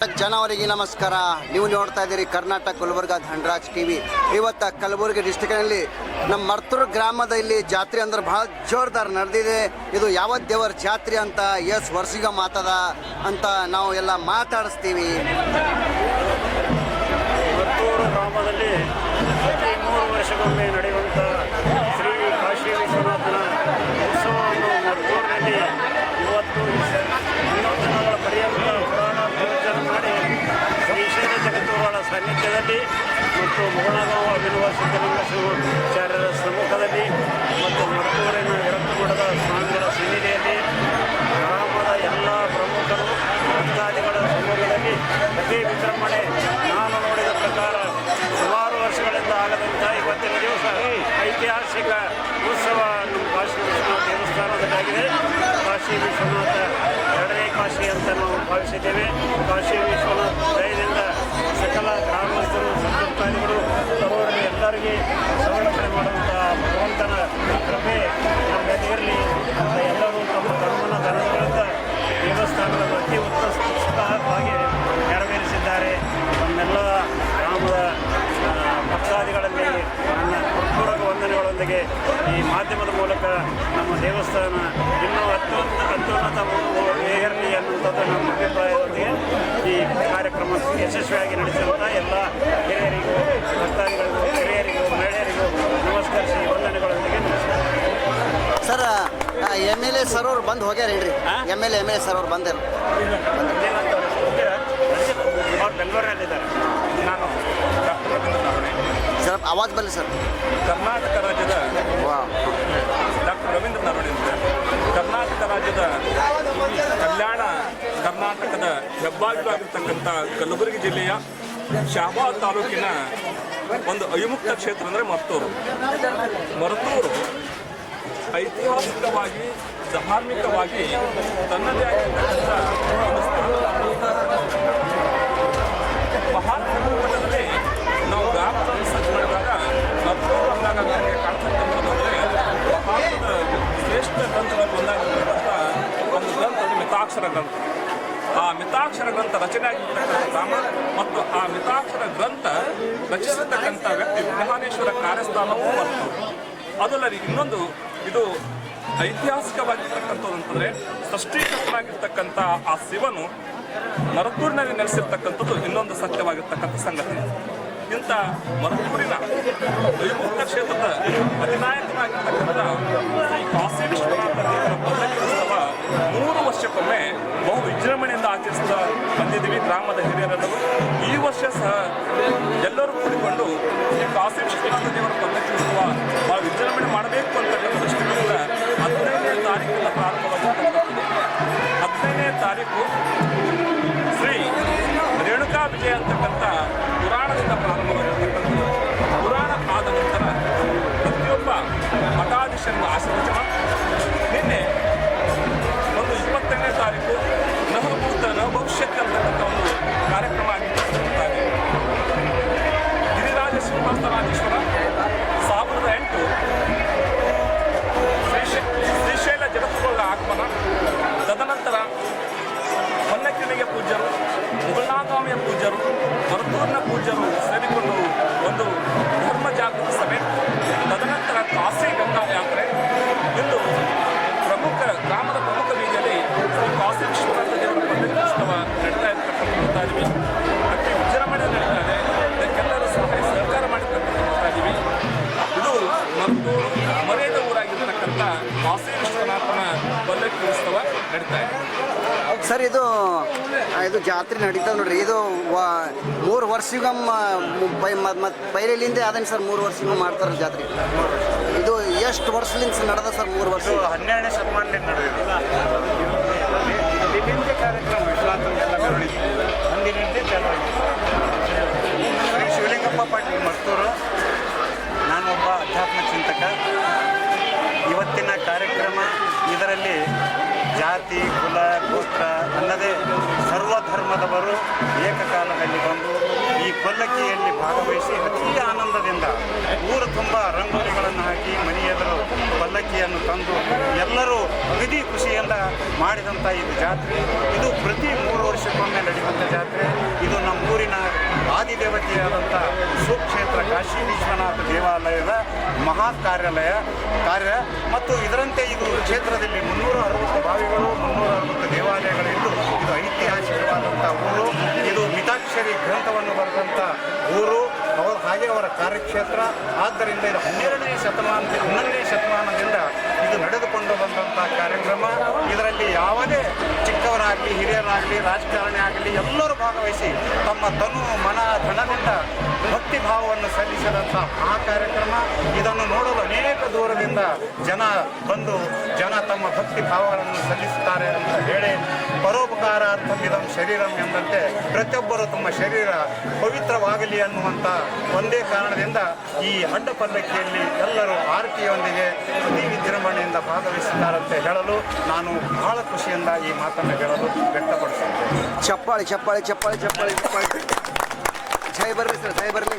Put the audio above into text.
ಜನವರಿಗೆ ನಮಸ್ಕಾರ. ನೀವು ನೋಡ್ತಾ ಇದ್ದೀರಿ ಕರ್ನಾಟಕ ಗುಲ್ಬರ್ಗ ಧನರಾಜ್ ಟಿವಿ. ಇವತ್ತು ಕಲಬುರಗಿ ಡಿಸ್ಟಿಕ್ನಲ್ಲಿ ನಮ್ಮ ಮರ್ತೂರು ಗ್ರಾಮದಲ್ಲಿ ಜಾತ್ರೆ ಅಂದ್ರೆ ಭಾಳ ಜೋರ್ದಾರ್ ನಡೆದಿದೆ. ಇದು ಯಾವ ದೇವರ ಜಾತ್ರೆ ಅಂತ ಎಸ್ ವರ್ಷಿಗ ಮಾತದ ಅಂತ ನಾವು ಎಲ್ಲ ಮಾತಾಡಿಸ್ತೀವಿ. ಮರ್ತೂರು ಗ್ರಾಮದಲ್ಲಿ ಪ್ರತಿ 3 ವರ್ಷಕ್ಕೊಮ್ಮೆ ನಡೆಯುವಂಥ ಶ್ರೀ ಕಾಶಿ ವಿಶ್ವನಾಥನ ಉತ್ಸವವನ್ನು ಮರ್ತೂರಿನಲ್ಲಿ ಇವತ್ತು 11 ದಿನಗಳ ಪರ್ಯಂತ ಪುರಾಣ ಪ್ರವಚನ ಮಾಡಿ ಶ್ರೀಶೈಲ ಜಗದ್ಗುರುಗಳ ಸಾನ್ನಿಧ್ಯದಲ್ಲಿ ಮತ್ತು ಮುಗಳಗಾಂವ ಅಭಿನವ ಸಿದ್ಧಲಿಂಗ ಶಿವಾಚಾರ್ಯರ ಸಮ್ಮುಖದಲ್ಲಿ ಮತ್ತು ಮರ್ತೂರಿನ ವಿರಕ್ತಮಠದ ಸ್ವಾಮಿಗಳ ಸನ್ನಿಧಿಯಲ್ಲಿ ಗ್ರಾಮದ ಎಲ್ಲ ಪ್ರಮುಖರು ಭಕ್ತಾದಿಗಳ ಸಮ್ಮುಖದಲ್ಲಿ ಅತಿ ವಿಜೃಂಭಣೆ ನಾನು ನೋಡಿದ ಪ್ರಕಾರ ಸುಮಾರು ವರ್ಷಗಳಿಂದ ಆಗದಂಥ ಇವತ್ತಿನ ದಿವಸ ಐತಿಹಾಸಿಕ ಉತ್ಸವ ನಮ್ಮ ಕಾಶಿ ವಿಶ್ವನಾಥ ದೇವಸ್ಥಾನದಲ್ಲಾಗಿದೆ. ಕಾಶಿ ವಿಶ್ವನಾಥ ಎರಡನೇ ಕಾಶಿ ಅಂತ ನಾವು ಭಾವಿಸಿದ್ದೇವೆ. ಕಾಶಿ ವಿಶ್ವನಾಥ ದಯದಿಂದ ಸಕಲ ಗ್ರಾಮಸ್ಥರು ಸಂತಪ್ರಾಣಿಗಳು ಅವರಲ್ಲಿ ಎಲ್ಲರಿಗೆ ಸಂರಕ್ಷಣೆ ಮಾಡುವಂಥ ಭಗವಂತನ ಕೃಪೆ ನಮ್ಮೆಲ್ಲಿರಲಿ ಅಂತ ಎಲ್ಲರೂ ತಮ್ಮ ಧರ್ಮನ ಧನಗಳಿಂದ ದೇವಸ್ಥಾನದ ಅತಿ ಉತ್ಕೃಷ್ಟವಾಗಿ ನೆರವೇರಿಸಿದ್ದಾರೆ. ನಮ್ಮೆಲ್ಲ ಗ್ರಾಮದ ಭಕ್ತಾದಿಗಳಲ್ಲಿ ನನ್ನ ಹೃತ್ಪೂರ್ವಕ ವಂದನೆಗಳೊಂದಿಗೆ ಈ ಮಾಧ್ಯಮದ ಮೂಲಕ ನಮ್ಮ ದೇವಸ್ಥಾನ ಇನ್ನೂ ಅತ್ಯುನ್ನತ ಏರಲಿ ಅನ್ನುವಂಥದ್ದು ನಮ್ಮ ಅಭಿಪ್ರಾಯದೊಂದಿಗೆ ಈ ಕಾರ್ಯಕ್ರಮ ಯಶಸ್ವಿಯಾಗಿ ನಡೆಸಿದಂಥ ಎಲ್ಲ ಹಿರಿಯರಿಗೂ ಭಕ್ತಾದಿಗಳಿಗೂ ಹಿರಿಯರಿಗೂ ಮಹಿಳೆಯರಿಗೂ ನಮಸ್ಕರಿಸಿ ವಂದನೆಗಳೊಂದಿಗೆ ನಮಸ್ಕಾರ. ಸರ್ MLA ಸರ್ ಅವ್ರು ಬಂದು ಹೋಗ್ಯಾರ ಹೇಳ್ರಿ. MLA ಸರ್ ಅವ್ರು ಬಂದರು. ಅವ್ರು ಬೆಂಗಳೂರಿನಲ್ಲಿದ್ದಾರೆ. ನಾನು ಡಾಕ್ಟರ್ ರವೀಂದ್ರ ನಾವಣೆ ಸರ್ ಆವಾಜ್ ಬರಲಿ ಸರ್. ಕರ್ನಾಟಕ ರಾಜ್ಯದ ಡಾಕ್ಟರ್ ರವೀಂದ್ರ ನಾವಣೆ ಅಂತ ಕರ್ನಾಟಕ ರಾಜ್ಯದ ಕಲ್ಯಾಣ ಕರ್ನಾಟಕದ ಹೆಬ್ಬಾಗಿಲಾಗಿರ್ತಕ್ಕಂಥ ಕಲಬುರಗಿ ಜಿಲ್ಲೆಯ ಶಹಾಬಾದ್ ತಾಲೂಕಿನ ಒಂದು ಅವಿಮುಕ್ತ ಕ್ಷೇತ್ರ ಅಂದರೆ ಮರ್ತೂರು. ಐತಿಹಾಸಿಕವಾಗಿ ಧಾರ್ಮಿಕವಾಗಿ ತನ್ನದೇ ಆಗಿರ್ತಕ್ಕಂಥ ಒಂದು ಮಹಾತ್ಮ ಮಟ್ಟದಲ್ಲಿ ನಾವು ಗ್ರಾಮದಲ್ಲಿ ಸರ್ಚ್ ಮಾಡಿದಾಗ ಮರ್ತೂರು ಅಂದಾಗ ನಮಗೆ ಕಾಣ್ತಕ್ಕಂಥದ್ದಂದರೆ ಭಾರತದ ಶ್ರೇಷ್ಠ ಗ್ರಂಥಗಳಲ್ಲಿ ಒಂದಾಗಿರ್ತಕ್ಕಂಥ ಒಂದು ಗ್ರಂಥ ಮಿತಾಕ್ಷರ ಗ್ರಂಥ. ಆ ಮಿತಾಕ್ಷರ ಗ್ರಂಥ ರಚನೆ ಆಗಿರ್ತಕ್ಕಂಥ ಗ್ರಾಮ ಮತ್ತು ಆ ಮಿತಾಕ್ಷರ ಗ್ರಂಥ ರಚಿಸಿರ್ತಕ್ಕಂಥ ವ್ಯಕ್ತಿ ವಿಜ್ಞಾನೇಶ್ವರ ಕಾರ್ಯಸ್ಥಾನವೂ ಮರ್ತೂರು. ಅದಲ್ಲದೆ ಇನ್ನೊಂದು ಇದು ಐತಿಹಾಸಿಕವಾಗಿರ್ತಕ್ಕಂಥದ್ದು ಅಂತಂದರೆ ಸೃಷ್ಟಿಕರ್ತನಾಗಿರ್ತಕ್ಕಂಥ ಆ ಶಿವನು ಮರತೂರಿನಲ್ಲಿ ನೆಲೆಸಿರ್ತಕ್ಕಂಥದ್ದು ಇನ್ನೊಂದು ಸತ್ಯವಾಗಿರ್ತಕ್ಕಂಥ ಸಂಗತಿ. ಇಂಥ ಮರತೂರಿನ ಅವಿಮುಕ್ತ ಕ್ಷೇತ್ರದ ಅಧಿನಾಯಕನಾಗಿರ್ತಕ್ಕಂಥ ಶ್ರೀ ಕಾಶಿ ವಿಶ್ವನಾಥ ದೇವರ ಪಲ್ಲಕ್ಕಿ ಉತ್ಸವ 3 ವರ್ಷಕ್ಕೊಮ್ಮೆ ಬಹು ವಿಜೃಂಭಣೆಯಿಂದ ಆಚರಿಸ್ತಾ ಬಂದಿದ್ದೀವಿ ಗ್ರಾಮದ ಹಿರಿಯರೆಲ್ಲರೂ. ಈ ವರ್ಷ ಸಹ ಎಲ್ಲರೂ ಕೂಡಿಕೊಂಡು ಶ್ರೀ ಕಾಶಿ ವಿಶ್ವನಾಥ ದೇವರ ಪಲ್ಲಕ್ಕಿ ಉತ್ಸವ ಭಾಳ ವಿಜೃಂಭಣೆ ಮಾಡಬೇಕು ಅಂತಕ್ಕಂಥ ದೃಷ್ಟಿಯಿಂದ 15ನೇ ತಾರೀಕಿನ ಪ್ರಾರಂಭವಾಗಿರ್ತಕ್ಕಂಥದ್ದು. 15ನೇ ತಾರೀಕು ಶ್ರೀ ರೇಣುಕಾ ವಿಜಯ ಅಂತಕ್ಕಂಥ ಪುರಾಣದಿಂದ ಪ್ರಾರಂಭವಾಗಿರ್ತಕ್ಕಂಥದ್ದು. ಪುರಾಣ ಆದ ನಂತರ ಪ್ರತಿಯೊಬ್ಬ ಮಠಾಧೀಶರಿಂದ ಆಶೀರ್ವಚನ. ನಿನ್ನೆ ಒಂದು 20ನೇ ತಾರೀಕು ನವಭೂತ ನವಭವಿಷ್ಯತ್ ಅಂತಕ್ಕಂಥ ಒಂದು ಕಾರ್ಯಕ್ರಮ ಆಗಿರ್ತಕ್ಕಂಥದ್ದಾಗಿ ಗಿರಿರಾಜ ಶ್ರೀನಿವಾಸರಾಜೇಶ್ವರ 1008 ಶ್ರೀಶೈಲ ಜಗದ್ಗುರುಗಳ ಆಗಮನ. ತದನಂತರ ಹೊನ್ನಕಿಣಿಗೆ ಪೂಜ್ಯರು, ಮುಗಳನಾಗಾಮಿಯ ಪೂಜ್ಯರು, ಮರ್ತೂರಿನ ಪೂಜ್ಯರು ಸೇರಿಕೊಂಡು ಒಂದು ಧರ್ಮ ಜಾಗೃತಿ ಸಭೆ. ತದನಂತರ ಕಾಶಿ ಗಂಗಾ ಯಾತ್ರೆ. ಇಂದು ಗ್ರಾಮದ ಪ್ರಮುಖ ಬೀದಿಯಲ್ಲಿ ಶ್ರೀ ಕಾಶಿ ವಿಶ್ವನಾಥ ದೇವರ ಪಲ್ಲಕ್ಕಿ ಉತ್ಸವ ನಡೀತಾ ಇರ್ತಕ್ಕಂಥ ಇದ್ದೀವಿ. ಅತಿ ವಿಜೃಂಭಣೆ ನಡೀತಾ ಇದೆ. ಇದಕ್ಕೆಲ್ಲರೂ ಸಹಾಯ ಸಹಕಾರ ಮಾಡಿರ್ತಕ್ಕಂಥ ಇದ್ದೀವಿ. ಇದು ಮರ್ತೂರು ಮರೆಯದ ಊರಾಗಿರ್ತಕ್ಕಂಥ ಕಾಶಿ ವಿಶ್ವನಾಥನ ಪಲ್ಲಕ್ಕಿ ಉತ್ಸವ ನಡೀತಾ ಇದೆ. ಸರ್ ಇದು ಜಾತ್ರೆ ನಡೀತದೆ ನೋಡ್ರಿ. ಇದು 3 ವರ್ಷಗೊಮ್ಮ ಪೈಲಿಂದ ಅದೇನು ಸರ್ 3 ವರ್ಷಗೊಮ್ಮೆ ಮಾಡ್ತಾರೆ ಜಾತ್ರೆ. ಇದು ಎಷ್ಟು ವರ್ಷದಿಂದ ನಡೆದ ಸರ್? 3 ವರ್ಷ 12ನೇ ಶತಮಾನದಿಂದ ನಡೆದಿದೆ. ದಿನನಿತ್ಯ ಕಾರ್ಯಕ್ರಮ ವಿಶ್ವನಾಥನೆಲ್ಲ ಮೆರವಣಿಗೆ ಅಂದಿನಿಂದ ಚಾಲು ಶ್ರೀ ಶಿವಲಿಂಗಪ್ಪ ಪಾಟೀಲ್ ಮರ್ತೂರು. ನಾನೊಬ್ಬ ಅಧ್ಯಾತ್ಮ ಚಿಂತಕ. ಇವತ್ತಿನ ಕಾರ್ಯಕ್ರಮ ಇದರಲ್ಲಿ ಜಾತಿ ಕುಲ ಗೋತ್ರ ಅಲ್ಲದೆ ಸರ್ವಧರ್ಮದವರು ಏಕಕಾಲದಲ್ಲಿ ಬಂದು ಈ ಪಲ್ಲಕ್ಕಿಯಲ್ಲಿ ಭಾಗವಹಿಸಿ ಅತಿ ಆನಂದದಿಂದ ಊರು ತುಂಬ ರಂಗೋಲಿಗಳನ್ನು ಹಾಕಿ ಮನೆ ಎದುರು ಪಲ್ಲಕ್ಕಿಯನ್ನು ತಂದು ಎಲ್ಲರೂ ಅಗದಿ ಖುಷಿಯಿಂದ ಮಾಡಿದಂಥ ಇದು ಜಾತ್ರೆ. ಇದು ಪ್ರತಿ 3 ವರ್ಷಕ್ಕೊಮ್ಮೆ ನಡೆಯುವಂಥ ಜಾತ್ರೆ. ಇದು ನಮ್ಮೂರಿನ ಆದಿದೇವತೆಯಾದಂಥ ಸುಕ್ಷೇತ್ರ ಕಾಶಿ ವಿಶ್ವನಾಥ ದೇವಾಲಯದ ಮಹಾ ಕಾರ್ಯ ಮತ್ತು ಇದರಂತೆ ಇದು ಕ್ಷೇತ್ರದಲ್ಲಿ 360 ಬಾವಿಗಳು 360 ದೇವಾಲಯಗಳಿದ್ದು ಇದು ಐತಿಹಾಸಿಕವಾದಂಥ ಊರು. ಇದು ಮಿತಾಕ್ಷರಿ ಗ್ರಂಥವನ್ನು ಬರೆದಂಥ ಊರು. ಹಾಗೆ ಅವರ ಕಾರ್ಯಕ್ಷೇತ್ರ. ಆದ್ದರಿಂದ ಇದು 11ನೇ ಶತಮಾನದಿಂದ ಇದು ನಡೆದುಕೊಂಡು ಬಂದಂಥ ಕಾರ್ಯಕ್ರಮ. ಇದರಲ್ಲಿ ಯಾವುದೇ ಚಿಕ್ಕವರಾಗಲಿ ಹಿರಿಯರಾಗಲಿ ರಾಜಕಾರಣಿ ಆಗಲಿ ಎಲ್ಲರೂ ಭಾಗವಹಿಸಿ ತಮ್ಮ ತನು ಮನ ಧನದಿಂದ ಭಕ್ತಿ ಭಾವವನ್ನು ಸಲ್ಲಿಸಿದಂಥ ಆ ಕಾರ್ಯಕ್ರಮ. ಇದನ್ನು ನೋಡಲು ಅನೇಕ ದೂರದಿಂದ ಜನ ಬಂದು ತಮ್ಮ ಭಕ್ತಿ ಭಾವಗಳನ್ನು ಸಲ್ಲಿಸುತ್ತಾರೆ ಅಂತ ಹೇಳಿ ಪರೋಪಕಾರಾರ್ಥಂ ಇದಂ ಶರೀರಂ ಎಂದಂತೆ ಪ್ರತಿಯೊಬ್ಬರು ತಮ್ಮ ಶರೀರ ಪವಿತ್ರವಾಗಲಿ ಅನ್ನುವಂಥ ಒಂದೇ ಕಾರಣದಿಂದ ಈ ಅಡ್ಡ ಪಲ್ಲಕ್ಕಿಯಲ್ಲಿ ಎಲ್ಲರೂ ಆರತಿಯೊಂದಿಗೆ ಅತಿ ವಿಜೃಂಭಣೆಯಿಂದ ಭಾಗವಹಿಸುತ್ತಾರಂತೆ ಹೇಳಲು ನಾನು ಬಹಳ ಖುಷಿಯಿಂದ ಈ ಮಾತನ್ನು ಹೇಳಲು ವ್ಯಕ್ತಪಡಿಸುತ್ತೇನೆ. ಚಪ್ಪಾಳಿ ಚಪ್ಪಾಳಿ ಚಪ್ಪಾಳಿ ಚಪ್ಪಾಳಿ ಚಪ್ಪಾಳಿ. ಜೈ ಬರಲಿ ಸರ್, ಜೈ ಬರಲಿ.